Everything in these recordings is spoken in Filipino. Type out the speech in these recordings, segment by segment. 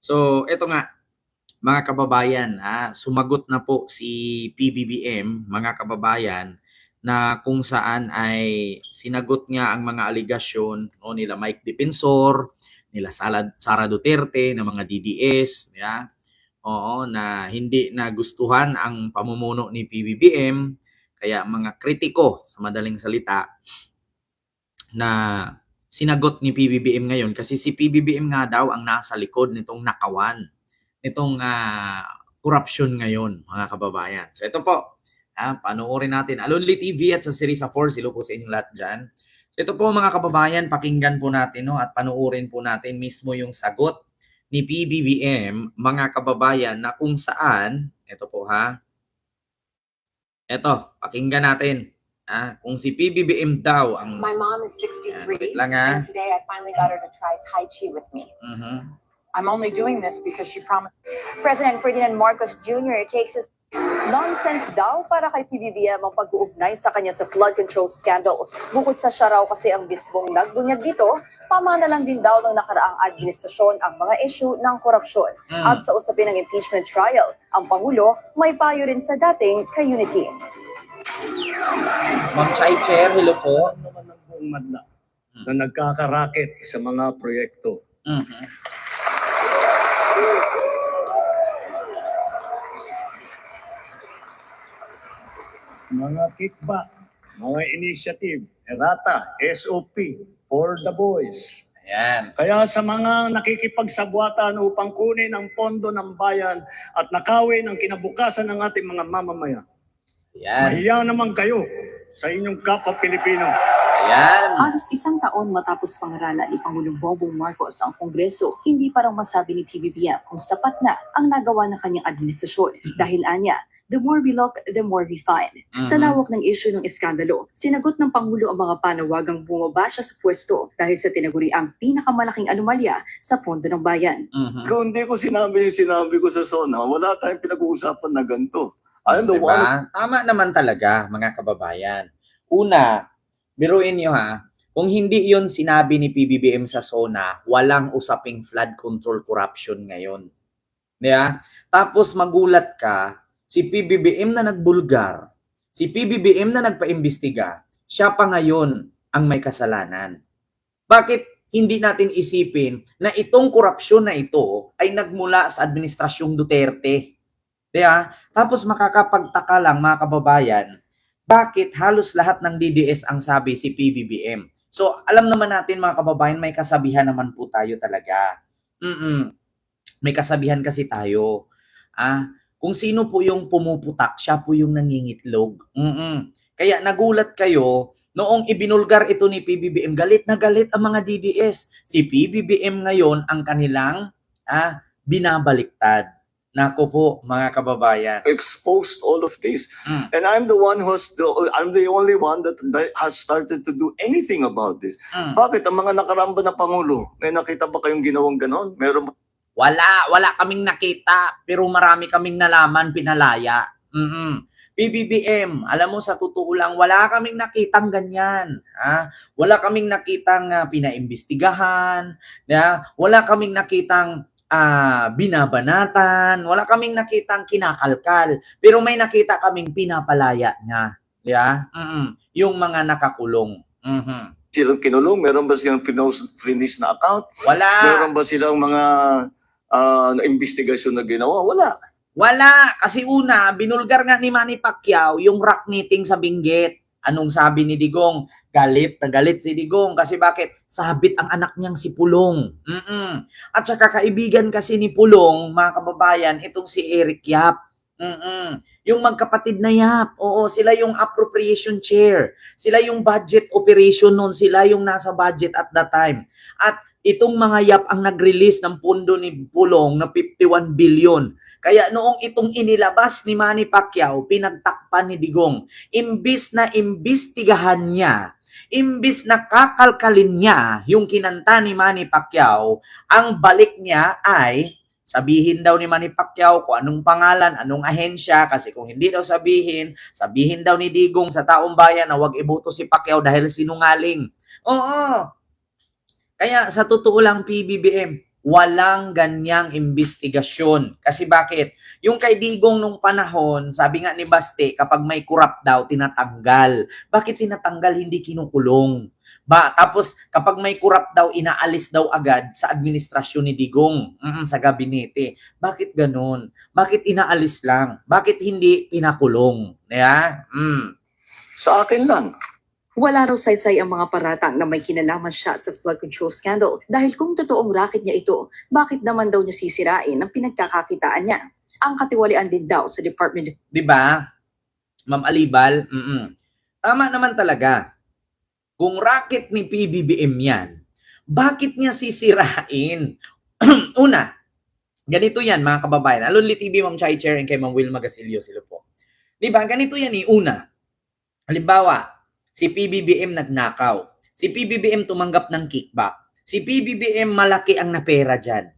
So, eto nga, mga kababayan, sumagot na po si PBBM, mga kababayan, na kung saan ay sinagot nga ang mga aligasyon nila Mike Defensor, nila Sara Duterte, ng mga DDS, na hindi nagustuhan ang pamumuno ni PBBM, kaya mga kritiko sa madaling salita na sinagot ni PBBM ngayon kasi si PBBM nga daw ang nasa likod nitong nakawan, nitong korupsyon ngayon, mga kababayan. So ito po, panoorin natin. Alonly TV at sa Sirisa 4, silo po sa inyong lahat dyan. So ito po mga kababayan, pakinggan po natin at panoorin po natin mismo yung sagot ni PBBM, mga kababayan, na kung saan, ito po ito, pakinggan natin. Kung si PBBM daw ang... My mom is 63, and today I finally got her to try Tai Chi with me. I'm only doing this because she promised. President Ferdinand Marcos Jr. takes his nonsense daw para kay PBBM ang pag-uugnay sa kanya sa flood control scandal. Bukod sa siya raw kasi ang mismong nagbunyag dito, pamana lang din daw ng nakaraang administrasyon ang mga issue ng korupsyon. At sa usapin ng impeachment trial, ang Pangulo may payo rin sa dating ka-unity. Ma'am Chai Chair, hello po. Ano naman ang buong madla na nagkakaraket sa mga proyekto. Mga kickback, mga initiative, errata, SOP, for the boys. Ayan. Kaya sa mga nakikipagsabwatan upang kunin ang pondo ng bayan at nakawin ang kinabukasan ng ating mga mamamayan, mahiya naman kayo sa inyong kapwa Pilipino. Ayan. Halos isang taon matapos pangaralan ni Pangulong Bongbong Marcos ang Kongreso, hindi pa raw masabi ni PBBM kung sapat na ang nagawa ng kanyang administrasyon. Dahil anya, the more we look, the more we find. Sa lawak ng issue ng iskandalo, sinagot ng Pangulo ang mga panawagang bumaba siya sa pwesto dahil sa tinaguriang pinakamalaking anomalya sa pondo ng bayan. Kung hindi ko sinabi yung sinabi ko sa SONA, wala tayong pinag-uusapan na ganito. I don't Diba? want Tama naman talaga, mga kababayan. Una, biruin nyo kung hindi yon sinabi ni PBBM sa SONA, walang usaping flood control corruption ngayon. Diba? Tapos magulat ka, si PBBM na nagbulgar, si PBBM na nagpaimbestiga, siya pa ngayon ang may kasalanan. Bakit hindi natin isipin na itong korupsyon na ito ay nagmula sa administrasyong Duterte? Diba? Tapos makakapagtaka lang, mga kababayan, bakit halos lahat ng DDS ang sabi si PBBM? So alam naman natin, mga kababayan, may kasabihan naman po tayo talaga. May kasabihan kasi tayo. Kung sino po yung pumuputak, siya po yung nangingitlog. Kaya nagulat kayo, noong ibinulgar ito ni PBBM, galit na galit ang mga DDS. Si PBBM ngayon ang kanilang binabaliktad. Nako po, mga kababayan. exposed all of this. And I'm the one I'm the only one that has started to do anything about this. Bakit ang mga nakaramba na Pangulo, may nakita ba kayong ginawang ganon? Meron ba? Wala kaming nakita, pero marami kaming nalaman, pinalaya. PBBM, alam mo, sa totoo lang, wala kaming nakitang ganyan. Wala kaming nakitang pinaimbestigahan. Wala kaming nakitang binabanatan. Wala kaming nakitang kinakalkal. Pero may nakita kaming pinapalaya nga. Yung mga nakakulong. Silang kinulong? Meron ba silang finish na account? Wala. Meron ba silang mga investigasyon na ginawa? Wala. Kasi una, binulgar nga ni Manny Pacquiao yung rock knitting sa Benguet. Anong sabi ni Digong? Galit na galit si Digong. Kasi bakit? Sabit ang anak niyang si Pulong. At saka kaibigan kasi ni Pulong, mga kababayan, itong si Eric Yap. Yung magkapatid na Yap. Oo, sila yung appropriation chair. Sila yung budget operation noon. Sila yung nasa budget at that time. At itong mga Yap ang nag-release ng pondo ni Pulong na 51 billion. Kaya noong itong inilabas ni Manny Pacquiao, pinagtakpan ni Digong. Imbis na imbestigahan niya, imbis na kakalkalin niya yung kinanta ni Manny Pacquiao, ang balik niya ay sabihin daw ni Manny Pacquiao kung anong pangalan, anong ahensya, kasi kung hindi daw sabihin daw ni Digong sa taong bayan na wag iboto si Pacquiao dahil sinungaling. Oo. Kaya sa totoo lang, PBBM, Walang ganyang investigasyon. Kasi bakit? Yung kay Digong nung panahon, sabi nga ni Baste, kapag may corrupt daw, tinatanggal. Bakit tinatanggal, hindi kinukulong? Tapos, kapag may corrupt daw, inaalis daw agad sa administrasyon ni Digong, sa gabinete. Bakit ganun? Bakit inaalis lang? Bakit hindi pinakulong? Yeah? Sa akin lang. Wala raw saysay ang mga paratang na may kinalaman siya sa flood control scandal dahil kung totoong racket niya ito, bakit naman daw niya sisirain ang pinagkakakitaan niya? Ang katiwalian din daw sa Department of... Di ba? Ma'am Alibal, tama naman talaga. Kung racket ni PBBM yan, bakit niya sisirain? Una, ganito yan mga kababayan. Alonli TV, Ma'am Chai Chair, and kay Ma'am Will Magasilio, sila po. Di ba? Ganito yan una. Halimbawa, si PBBM nagnakaw. Si PBBM tumanggap ng kickback. Si PBBM malaki ang napera dyan.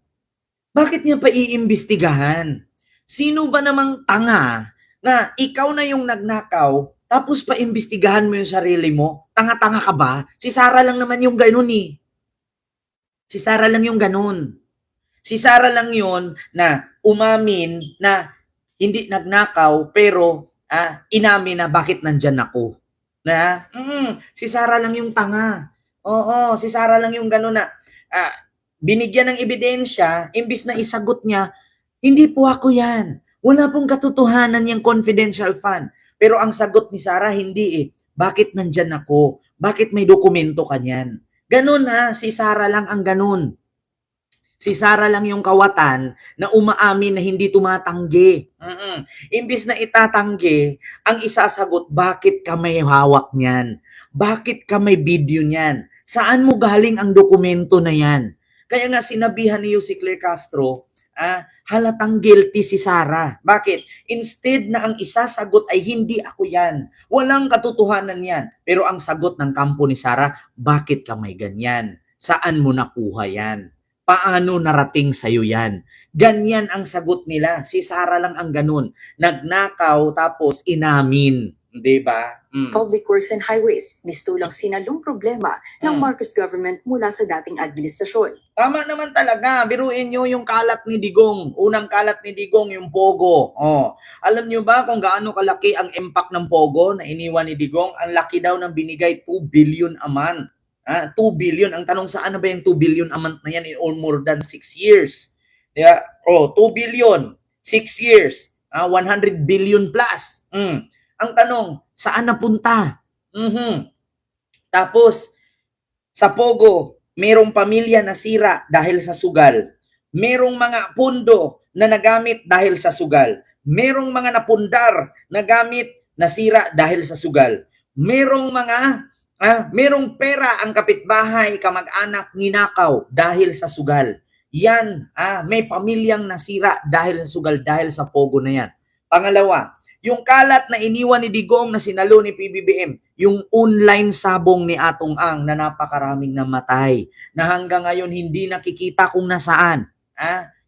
Bakit niya pa iimbestigahan? Sino ba namang tanga na ikaw na yung nagnakaw tapos pa imbestigahan mo yung sarili mo? Tanga-tanga ka ba? Si Sara lang naman yung ganun eh. Si Sara lang yung ganun. Si Sara lang yun na umamin na hindi nagnakaw pero inamin na bakit nandyan ako. Na, si Sara lang yung tanga. Oo, si Sara lang yung gano'n na binigyan ng ebidensya, imbis na isagot niya, hindi po ako yan. Wala pong katotohanan yung confidential fund. Pero ang sagot ni Sara, hindi eh. Bakit nandyan ako? Bakit may dokumento ka niyan? Ganun si Sara lang ang ganun. Si Sara lang yung kawatan na umaamin na hindi tumatanggi. Imbis na itatanggi, ang isasagot, bakit ka may hawak niyan? Bakit ka may video niyan? Saan mo galing ang dokumento na yan? Kaya nga sinabihan ni si Claire Castro, halatang guilty si Sara. Bakit? Instead na ang isasagot ay hindi ako yan. Walang katotohanan yan. Pero ang sagot ng kampo ni Sara, bakit ka may ganyan? Saan mo nakuha yan? Paano narating sa'yo yan? Ganyan ang sagot nila. Si Sara lang ang ganun. Nagnakaw tapos inamin. Diba? Public Works and Highways, mistulang sinalong problema ng Marcos government mula sa dating administrasyon. Tama naman talaga. Biruin nyo yung kalat ni Digong. Unang kalat ni Digong, yung Pogo. Alam nyo ba kung gaano kalaki ang impact ng Pogo na iniwan ni Digong? Ang laki daw ng binigay, 2 billion a month. 2 billion. Ang tanong, saan na ba yung 2 billion a month na yan in all more than 6 years? 2 billion, 6 years, 100 billion plus. Ang tanong, saan napunta? Tapos, sa Pogo, merong pamilya na sira dahil sa sugal. Merong mga pundo na nagamit dahil sa sugal. Merong mga napundar na gamit na sira dahil sa sugal. Merong merong pera ang kapitbahay, kamag-anak, ninakaw dahil sa sugal. Yan, may pamilyang nasira dahil sa sugal, dahil sa Pogo na yan. Pangalawa, yung kalat na iniwan ni Digong na sinalo ni PBBM, yung online sabong ni Atong Ang na napakaraming namatay, na hanggang ngayon hindi nakikita kung nasaan.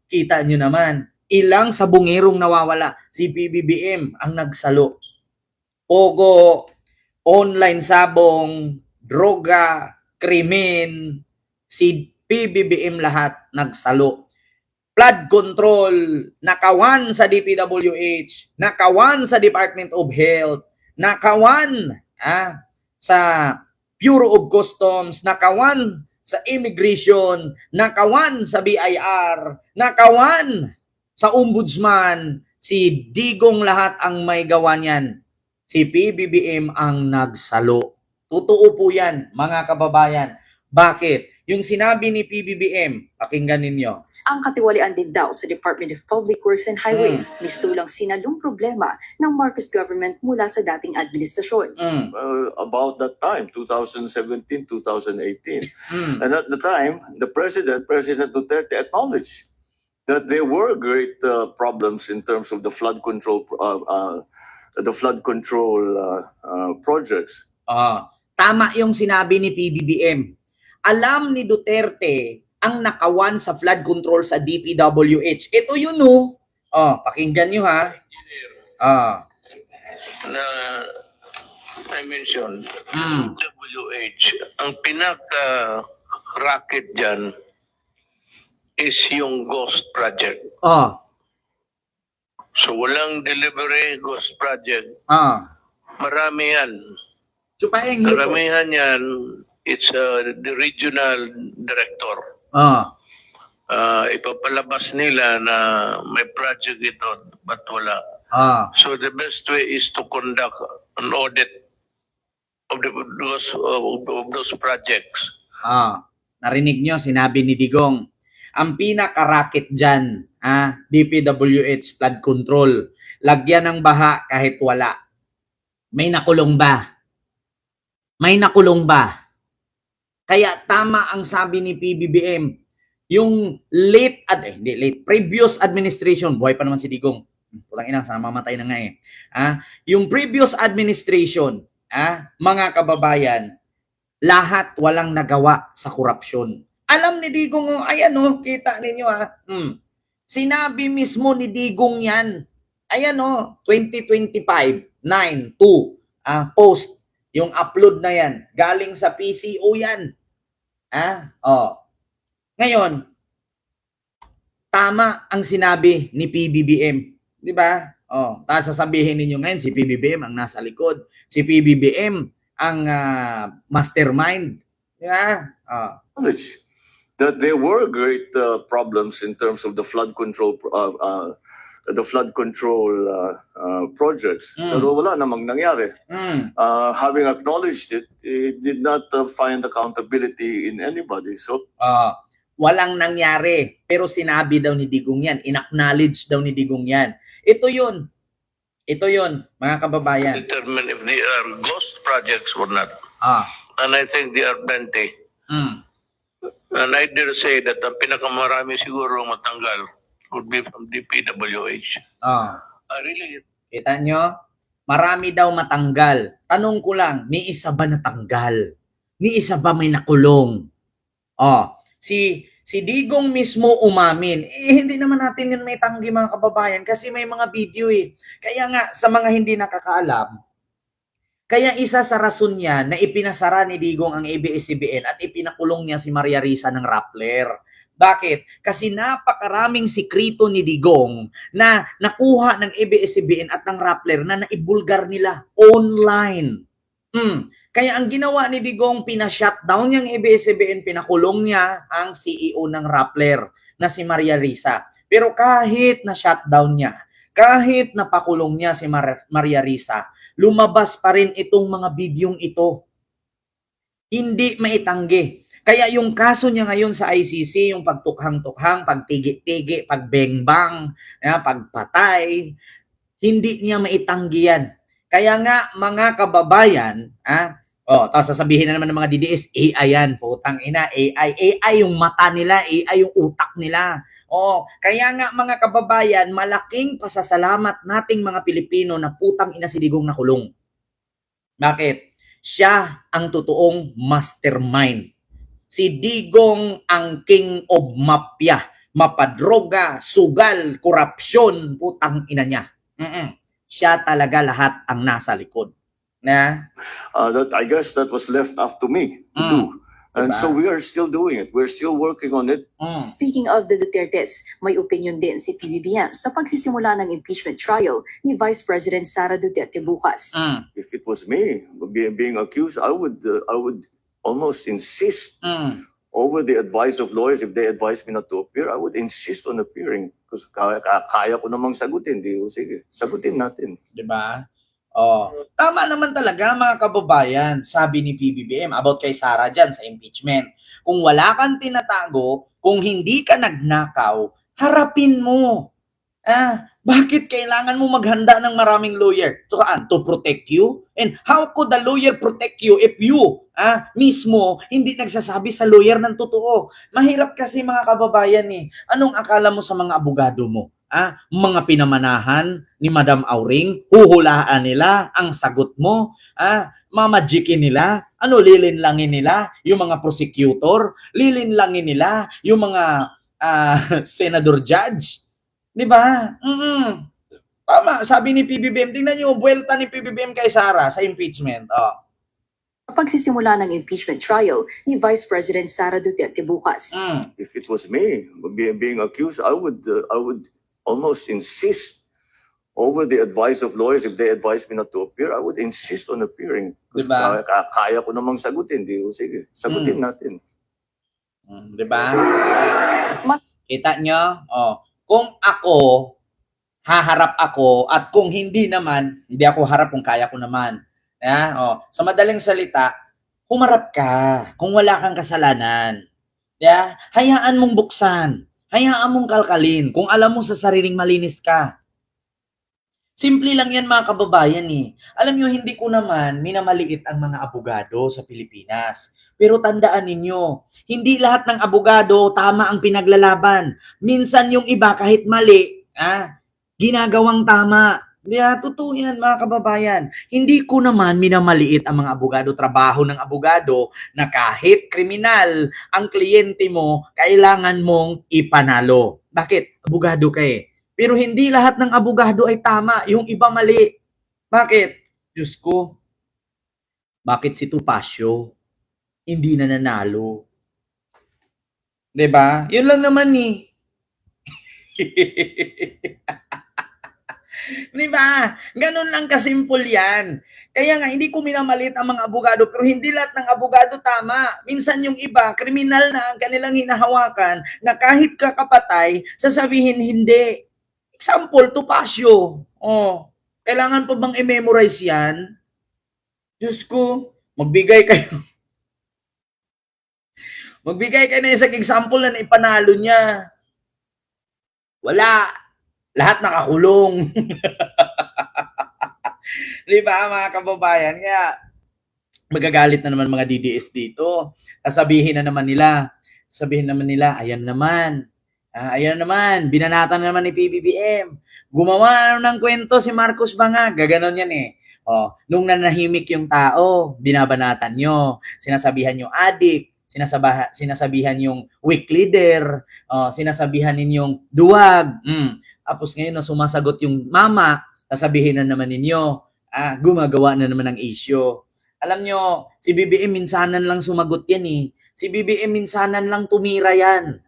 Kita nyo naman, ilang sabongerong nawawala, si PBBM ang nagsalo. Pogo, online sabong, droga, krimen, si PBBM lahat nagsalo. Flood control, nakawan sa DPWH, nakawan sa Department of Health, nakawan sa Bureau of Customs, nakawan sa Immigration, nakawan sa BIR, nakawan sa Ombudsman, si Digong lahat ang may gawa niyan. Si PBBM ang nagsalo. Totoo po yan, mga kababayan. Bakit? Yung sinabi ni PBBM, pakinggan ninyo. Ang katiwalian din daw sa Department of Public Works and Highways, mistulang sinalong problema ng Marcos government mula sa dating administrasyon. About that time, 2017, 2018. And at the time, the President Duterte, acknowledged that there were great problems in terms of the flood control projects. Tama yung sinabi ni PBBM. Alam ni Duterte ang nakawan sa flood control sa DPWH. Ito yun pakinggan nyo ha. Na I mentioned, WH, ang pinaka-racket dyan is yung ghost project. Oh, So walang delivery ghost project. Marami yan. Chupaeng luto. Karamihan yan, it's the regional director. Ipapalabas nila na may project ito, but wala. So the best way is to conduct an audit of those projects. Narinig nyo, sinabi ni Digong, ang pinakarakit dyan, DPWH flood control, lagyan ng baha kahit wala. May nakulong ba? May nakulong ba? Kaya tama ang sabi ni PBBM, yung previous administration, buhay pa naman si Digong. Pulang ina, sana mamatay na nga eh. Yung previous administration, mga kababayan, lahat walang nagawa sa korupsyon. Alam ni Digong, ayan kita ninyo Sinabi mismo ni Digong yan. Ayan 2025-9-2 post. Yung upload na yan. Galing sa PCO yan. Ngayon, tama ang sinabi ni PBBM. Di ba? Tapos sasabihin ninyo ngayon, si PBBM ang nasa likod. Si PBBM ang mastermind. Di ba? That there were great problems in terms of the flood control projects. Pero wala namang nangyari. Having acknowledged it, it did not find accountability in anybody. So walang nangyari. Pero sinabi daw ni Digong yan. In-acknowledge daw ni Digong yan. Ito yun. Ito yun, mga kababayan. Determine if they are ghost projects or not. And I think they are plenty. And I dare say that ang pinakamarami siguro matanggal would be from DPWH. Really? Kita nyo? Marami daw matanggal. Tanong ko lang, ni isa ba natanggal? Ni isa ba may nakulong? Si Digong mismo umamin. Hindi naman natin yun may tanggi mga kababayan kasi may mga video eh. Kaya nga, sa mga hindi nakakaalam, kaya isa sa rason niya na ipinasara ni Digong ang ABS-CBN at ipinakulong niya si Maria Risa ng Rappler. Bakit? Kasi napakaraming sikrito ni Digong na nakuha ng ABS-CBN at ng Rappler na naibulgar nila online. Kaya ang ginawa ni Digong, pina-shutdown niyang ABS-CBN, pinakulong niya ang CEO ng Rappler na si Maria Risa. Pero kahit na-shutdown niya, kahit napakulong niya si Maria Risa, lumabas pa rin itong mga bidyong ito. Hindi maitanggi. Kaya yung kaso niya ngayon sa ICC, yung pagtukhang-tukhang, pagtigi-tigi, pagbengbang, pagpatay, hindi niya maitanggi yan. Kaya nga mga kababayan, tapos sasabihin na naman ng mga DDS, AI yan, putang ina, AI yung mata nila, AI yung utak nila. Kaya nga mga kababayan, malaking pasasalamat nating mga Pilipino na putang ina si Digong nakulong. Bakit? Siya ang totoong mastermind. Si Digong ang king of mafia, mapadroga, sugal, korupsyon, putang ina niya. Siya talaga lahat ang nasa likod. That I guess that was left up to me to do. And so we are still doing it. We're still working on it. Speaking of the Dutertes, may opinion din si PBBM sa pagsisimula ng impeachment trial ni Vice President Sara Duterte bukas. If it was me being accused, I would almost insist over the advice of lawyers. If they advise me not to appear, I would insist on appearing because kaya ko namang sagutin. Sige, sagutin natin. Diba? Tama naman talaga mga kababayan, sabi ni PBBM about kay Sara dyan sa impeachment. Kung wala kang tinatago, kung hindi ka nagnakaw, harapin mo. Bakit kailangan mo maghanda ng maraming lawyer? To protect you? And how could the lawyer protect you if you mismo hindi nagsasabi sa lawyer ng totoo? Mahirap kasi mga kababayan eh. Anong akala mo sa mga abogado mo? Mga pinamanahan ni Madam Auring, huhulaan nila ang sagot mo, mamagikin nila, lilinlangin nila yung mga prosecutor, lilinlangin nila yung mga senador judge. Di ba? Tama, sabi ni PBBM, tingnan niyo, buwelta ni PBBM kay Sara sa impeachment. pagsisimula ng impeachment trial ni Vice President Sara Duterte bukas. If it was me being accused, I would almost insist over the advice of lawyers. If they advise me not to appear, I would insist on appearing. Diba? Kaya ko namang sagutin. Sige, sagutin natin. Diba? Kita nyo? Kung ako, haharap ako, at kung hindi naman, hindi ako harap kung kaya ko naman. Sa madaling salita, humarap ka kung wala kang kasalanan. Hayaan mong buksan. Hayaan mong kalkalin kung alam mo sa sariling malinis ka. Simple lang yan mga kababayan eh. Alam nyo, hindi ko naman minamaliit ang mga abogado sa Pilipinas. Pero tandaan ninyo, hindi lahat ng abogado tama ang pinaglalaban. Minsan yung iba kahit mali, ginagawang tama. Totoo yan mga kababayan. Hindi ko naman minamaliit ang mga abogado. Trabaho ng abogado na kahit kriminal ang kliyente mo, kailangan mong ipanalo. Bakit? Abogado ka eh. Pero hindi lahat ng abogado ay tama. Yung iba mali. Bakit? Diyos ko. Bakit si Topacio hindi na nanalo? Diba? Yun lang naman eh. Diba? Ganun lang kasimple yan. Kaya nga, hindi ko minamalit ang mga abogado, pero hindi lahat ng abogado tama. Minsan yung iba, kriminal na ang kanilang hinahawakan, na kahit kakapatay, sasabihin hindi. Example, Topacio. Kailangan pa bang i-memorize yan? Diyos ko, magbigay kayo. Magbigay kayo na isang example na ipanalo niya. Wala. Lahat nakakulong. Di ba mga kababayan? Kaya magagalit na naman mga DDS dito. Sasabihin naman nila, ayan naman, binanatan na naman ni PBBM. Gumawa ng kwento si Marcos Bangag. Gaganon yan eh. Nung nanahimik yung tao, binabanatan nyo. Sinasabihan nyo adik. Sinasabihan yung weak leader. Sinasabihan ninyong duwag. Tapos ngayon na sumasagot yung mama, sasabihin na naman ninyo, gumagawa na naman ng issue. Alam nyo, si BBM minsanan lang sumagot yan eh. Si BBM minsanan lang tumira yan.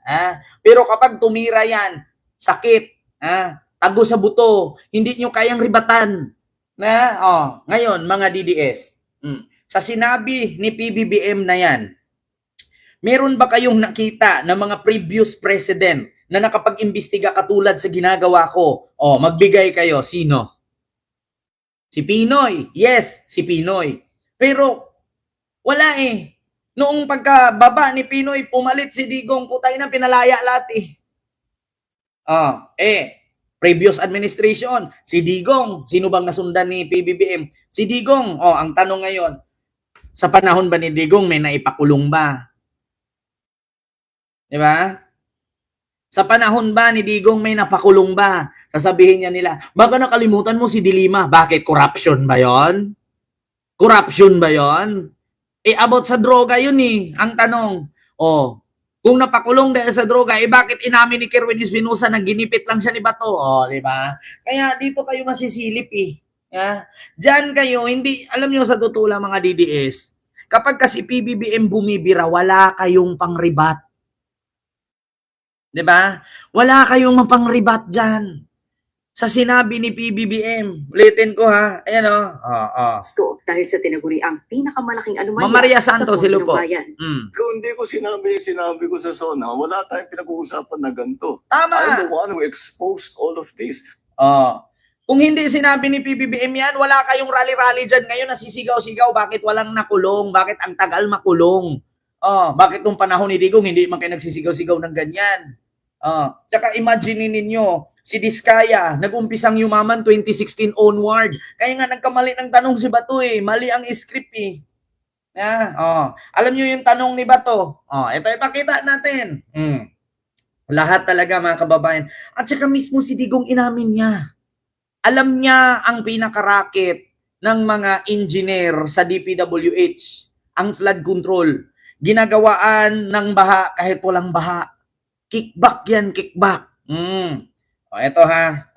Pero kapag tumira yan, sakit, tago sa buto, hindi nyo kayang ribatan. Ngayon, mga DDS, sa sinabi ni PBBM na yan, meron ba kayong nakita ng mga previous president na nakapag-imbestiga katulad sa ginagawa ko? Magbigay kayo. Sino? Si Pinoy. Yes, si Pinoy. Pero, wala eh. Noong pagkababa ni Pinoy, pumalit si Digong, putay na pinalaya lahat eh. Previous administration, si Digong, sino bang nasundan ni PBBM? Si Digong, ang tanong ngayon, sa panahon ba ni Digong may naipakulong ba? Diba? Sa panahon ba ni Digong may napakulong ba? Sasabihin niya nila, baka nakalimutan mo si Dilima. Bakit? Corruption ba yon? Corruption ba yon? About sa droga yun eh. Ang tanong, kung napakulong dahil sa droga, bakit inamin ni Kerwin Espinosa na ginipit lang siya ni Bato? Diba? Kaya dito kayo masisilip eh. Diyan kayo, hindi, alam nyo sa totoo lang mga DDS, kapag kasi PBBM bumibira, wala kayong pangribat. Diba? Wala kayong mapangribat dyan. Sa sinabi ni PBBM. Ulitin ko ha. Ayan Dahil sa tinaguriang pinakamalaking anomalya Ma'am Maria Santos, sa silo po. bayan. Kung hindi ko sinabi ko sa SONA, wala tayong pinag-uusapan na ganito. Tama. I'm the one who exposed all of this. Kung hindi sinabi ni PBBM yan, wala kayong rally-rally dyan ngayon nasisigaw-sigaw. Bakit walang nakulong? Bakit ang tagal makulong? Bakit nung panahon ni Digong hindi man kayo nagsisigaw-sigaw ng ganyan? Tsaka imagine ninyo, si Diskaya, nag-umpisang yumaman 2016 onward. Kaya nga nagkamali ng tanong si Bato eh. Mali ang script eh. Alam nyo yung tanong ni Bato? Ito ipakita natin. Lahat talaga mga kababayan. At saka mismo si Digong inamin niya. Alam niya ang pinakarakit ng mga engineer sa DPWH, ang flood control. Ginagawaan ng baha kahit walang baha. Kickback yan, kickback. Ito ha.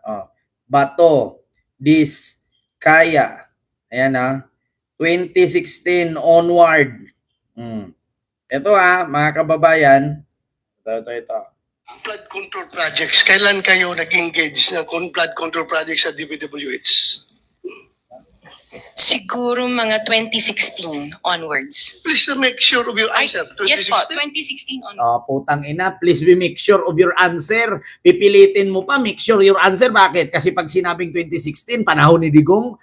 Bato, Diskaya. Ayan ha. 2016 onward. Ito mga kababayan. Ito. Flood control projects, kailan kayo nag-engage ng flood control projects sa DPWH? Siguro mga 2016 onwards. Please make sure of your answer. Yes po, 2016? 2016 onwards. Putang ina, please be make sure of your answer. Pipilitin mo pa, make sure your answer. Bakit? Kasi pag sinabing 2016, panahon ni Digong,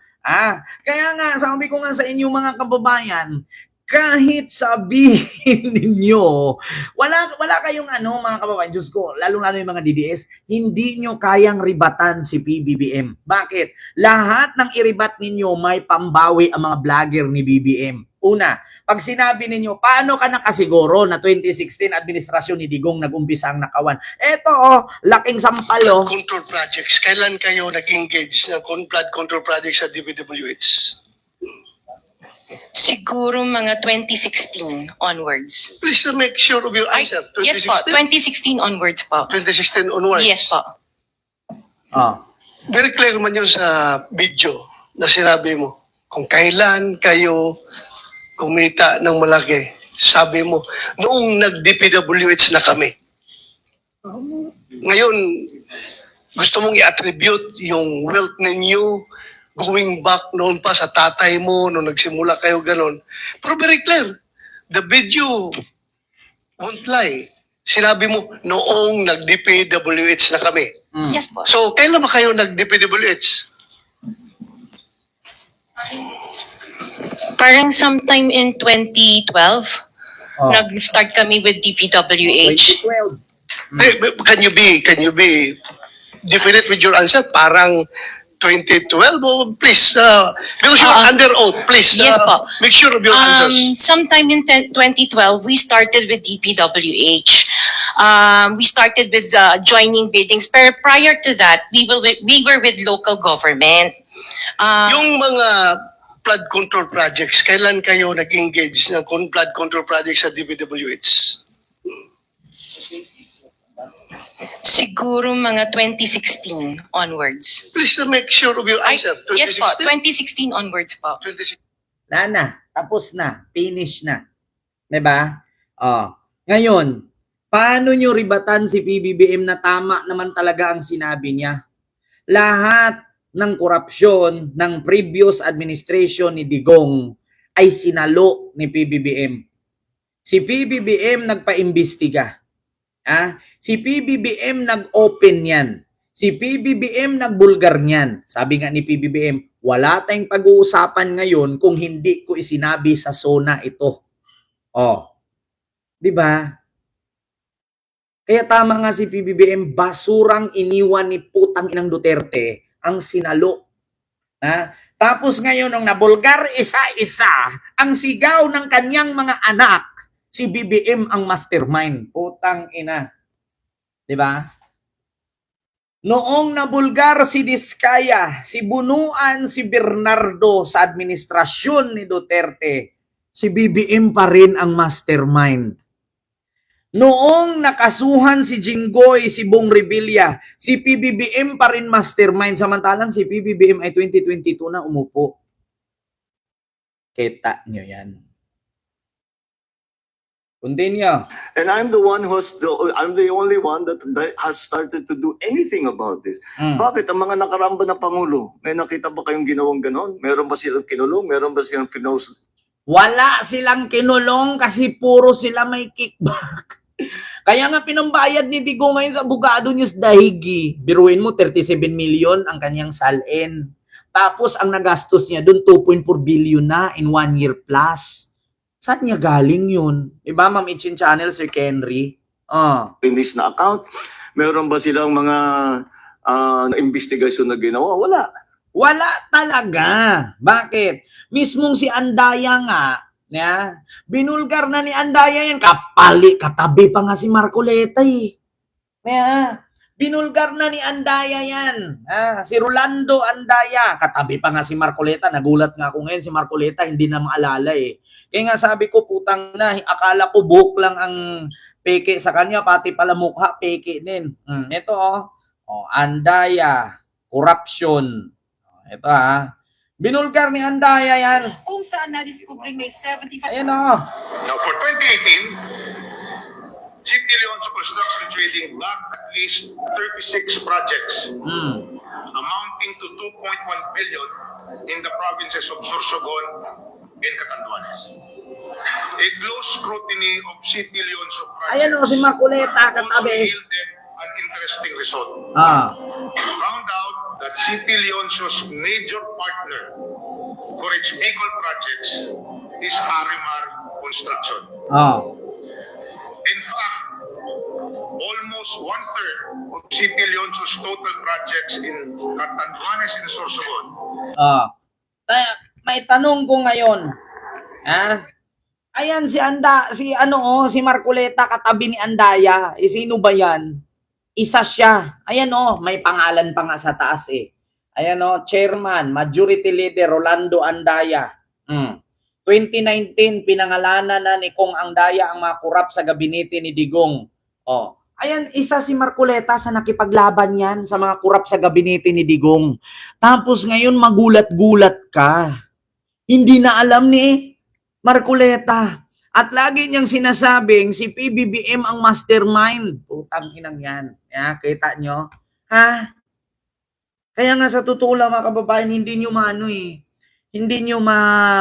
kaya nga, sabi ko nga sa inyo mga kababayan, kahit sabihin ninyo, wala kayong mga kababayan, Diyos ko, lalong-lalo yung mga DDS, hindi nyo kayang ribatan si PBBM. Bakit? Lahat ng iribat ninyo may pambawi ang mga vlogger ni BBM. Una, pag sinabi ninyo, paano ka nakasiguro na 2016 administrasyon ni Digong nag-umpisa ang nakawan? Eto, laking sampal. Flood control projects, kailan kayo nag-engage ng flood control projects sa DPWH? Siguro mga 2016 onwards. Please make sure of your answer. Yes po, 2016 onwards po. 2016 onwards? Yes po. Very clear man yun sa video na sinabi mo. Kung kailan kayo kumita ng malaki, sabi mo, noong nag-DPWH na kami. Ngayon, gusto mong i-attribute yung wealth ninyo going back noon pa sa tatay mo, nung nagsimula kayo ganon. Pero very clear, the video won't lie. Sinabi mo, noong nag-DPWH na kami. Yes po. So, kailan ba kayo nag-DPWH? Parang sometime in 2012, nag-start kami with DPWH. 2012. Can you be definite with your answer? Parang 2012, please, because you're under oath, please, Yes po. make sure of your answers. Sometime in 2012, we started with DPWH. We started with joining biddings. Pero prior to that, we were with local government. Yung mga flood control projects, kailan kayo nag-engage ng flood control projects sa DPWH? Siguro mga 2016 onwards. Please make sure of your answer. Yes po, 2016 onwards po. 2016. Tapos na, finish na. 'Di ba? Ngayon, paano nyo ribatan si PBBM na tama naman talaga ang sinabi niya? Lahat ng korupsyon ng previous administration ni Digong ay sinalo ni PBBM. Si PBBM nagpa-imbestiga. Si PBBM nag-open yan. Si PBBM nagbulgar niyan. Sabi nga ni PBBM, wala tayong pag-uusapan ngayon kung hindi ko isinabi sa SONA ito. Di ba? Kaya tama nga si PBBM, basurang iniwan ni putang inang Duterte ang sinalo. Tapos ngayon nung nabulgar isa-isa ang sigaw ng kanyang mga anak, si BBM ang mastermind. Putang ina. 'Di ba? Noong nabulgar si Diskaya, si Bunuan, si Bernardo sa administrasyon ni Duterte, si BBM pa rin ang mastermind. Noong nakasuhan si Jinggoy, si Bong Revilla, si PBBM pa rin mastermind. Samantalang si PBBM ay 2022 na umupo. Kita nyo yan. Continue. And I'm the only one that has started to do anything about this. Bakit ang mga nakaramba na Pangulo, may nakita ba kayong ginawang ganon? Meron ba silang kinulong? Meron ba silang finos? Wala silang kinulong kasi puro sila may kickback. Kaya nga pinambayad ni Digong ngayon sa abogado niya sa dahigi. Biruin mo, 37 million ang kanyang salin. Tapos ang nagastos niya doon, 2.4 billion na in 1 year plus. Saan niya galing yun? Diba, Ma'am Itchin Channel, Sir Kenry? Finish na account? Meron ba silang mga investigasyon na ginawa? Wala. Wala talaga. Bakit? Mismong si Andaya nga, binulgar na ni Andaya yan. Katabi pa nga si Marcoleta eh. Binulgar na ni Andaya yan. Si Rolando Andaya, katabi pa nga si Marcoleta. Nagulat nga ako ngayon si Marcoleta, hindi na maalala eh. Kaya nga sabi ko, putang na, akala ko buhok lang ang peke sa kanya, pati pala mukha, peke din. Ito Andaya, corruption. Ito Binulgar ni Andaya yan. Kung saan na-discovering may 75 Ayan o. Now, for 2018, GT Leon's Construction Trading backed at least 36 projects amounting to 2.1 billion in the provinces of Sorsogon and Catanduanes. A close scrutiny of City Leon's projects Ayan o, si Marcoleta also katabi. yielded an interesting result. Found out that City Leon's major partner for its Bicol projects is Arimar Construction. In fact, almost one-third of City Leon's total projects in Catanduanes and Sorsogon. Kaya, may tanong ko ngayon. Ayan si Marcoleta katabi ni Andaya. Sino ba yan? Isa siya. Ayan may pangalan pa nga sa taas eh. Ayan Chairman, Majority Leader Rolando Andaya. 2019, pinangalanan na ni Kong Andaya ang mga kurap sa gabinete ni Digong. Ayan, isa si Marcoleta sa nakipaglaban yan sa mga kurap sa gabinete ni Digong. Tapos ngayon magulat-gulat ka. Hindi na alam ni Marcoleta. At lagi niyang sinasabing si PBBM ang mastermind. Putang inang yan. Kita nyo? Kaya nga sa totoo lang mga kababayan, hindi nyo hindi nyo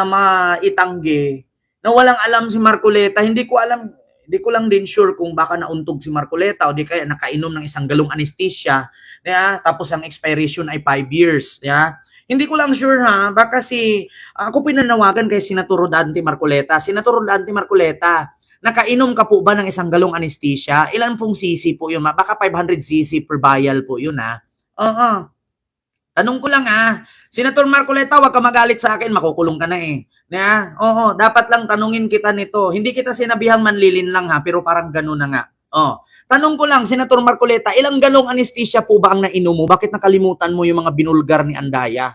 maitanggi na walang alam si Marcoleta. Hindi ko lang din sure kung baka nauntog si Marcoleta o di kaya nakainom ng isang galong anesthesia. Tapos ang expiration ay 5 years. Hindi ko lang sure baka ako pinanawagan kay Senator Rodante Marcoleta. Senator Rodante Marcoleta, nakainom ka po ba ng isang galong anesthesia? Ilan pong cc po yun? Baka 500 cc per vial po yun Tanong ko lang Senator Marcoleta, wag ka magalit sa akin, makukulong ka na eh. Dapat lang tanungin kita nito. Hindi kita sinabihang manlilin lang pero parang gano'n na nga. Tanong ko lang, Senator Marcoleta, ilang galong anesthesia po ba ang nainom mo? Bakit nakalimutan mo yung mga binulgar ni Andaya?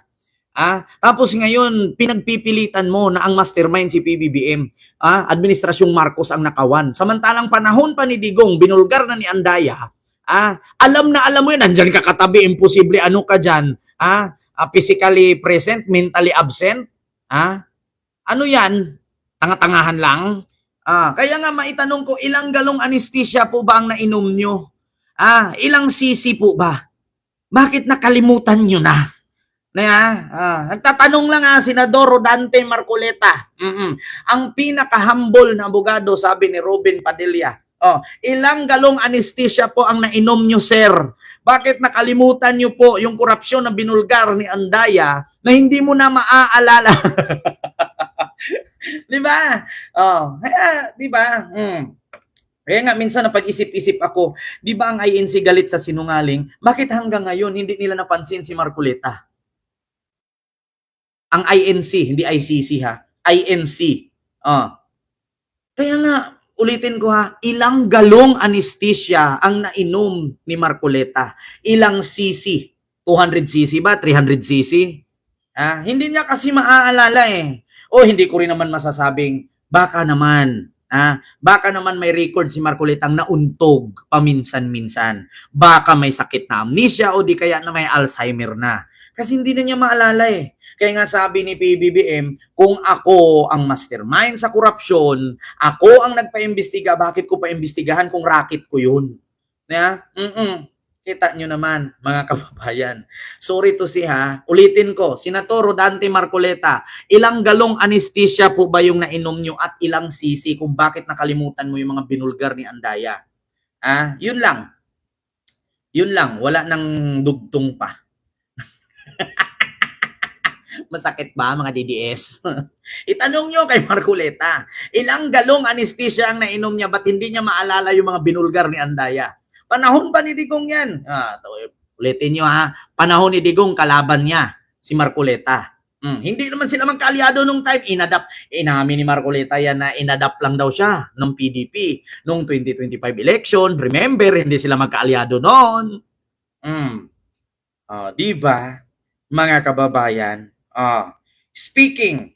Tapos ngayon, pinagpipilitan mo na ang mastermind si PBBM. Administrasyong Marcos ang nakawan. Samantalang panahon pa ni Digong, binulgar na ni Andaya. Alam na alam mo yun, nandyan ka katabi, imposible, ano ka dyan? Physically present, mentally absent? Ano yan? Tanga-tangahan lang? Kaya nga maitanong ko, ilang galong anesthesia po ba ang nainom nyo? Ilang cc po ba? Bakit nakalimutan nyo na? Nagtatanong lang Senador Rodante Marcoleta. Ang pinaka-humble na abogado, sabi ni Robin Padilla, ilang galong anesthesia po ang nainom nyo, sir? Bakit nakalimutan nyo po yung korupsyon na binulgar ni Andaya na hindi mo na maaalala? Di ba? Di ba? Kaya nga minsan napag-isip-isip ako, di ba ang INC galit sa sinungaling? Bakit hanggang ngayon hindi nila napansin si Marcoleta? Ang INC, hindi ICC INC. Kaya nga, ulitin ko ilang galong anesthesia ang nainom ni Marcoleta? Ilang cc? 200 cc ba? 300 cc? Hindi niya kasi maaalala eh. Hindi ko rin naman masasabing, baka naman may record si Marcoleta ang nauntog paminsan-minsan. Baka may sakit na amnesia o di kaya na may Alzheimer na. Kasi hindi na niya maalala eh. Kaya nga sabi ni PBBM, kung ako ang mastermind sa korupsyon, ako ang nagpa-imbestiga, bakit ko pa-imbestigahan kung racket ko yun? Kita nyo naman, mga kababayan. Sorry to say ulitin ko, Senator Rodante Marcoleta, ilang galong anesthesia po ba yung nainom nyo at ilang cc kung bakit nakalimutan mo yung mga binulgar ni Andaya? Yun lang. Yun lang, wala nang dugtong pa. Masakit ba mga DDS? Itanong nyo kay Marcoleta, ilang galong anesthesia ang nainom niya, ba't hindi niya maalala yung mga binulgar ni Andaya? Panahon pa ni Digong yan. Ulitin nyo panahon ni Digong, kalaban niya, si Marcoleta. Hindi naman sila magkaalyado nung time. Inamin ni Marcoleta yan na inadapt lang daw siya ng PDP nung 2025 election. Remember, hindi sila magkaalyado noon. Diba, mga kababayan? Speaking,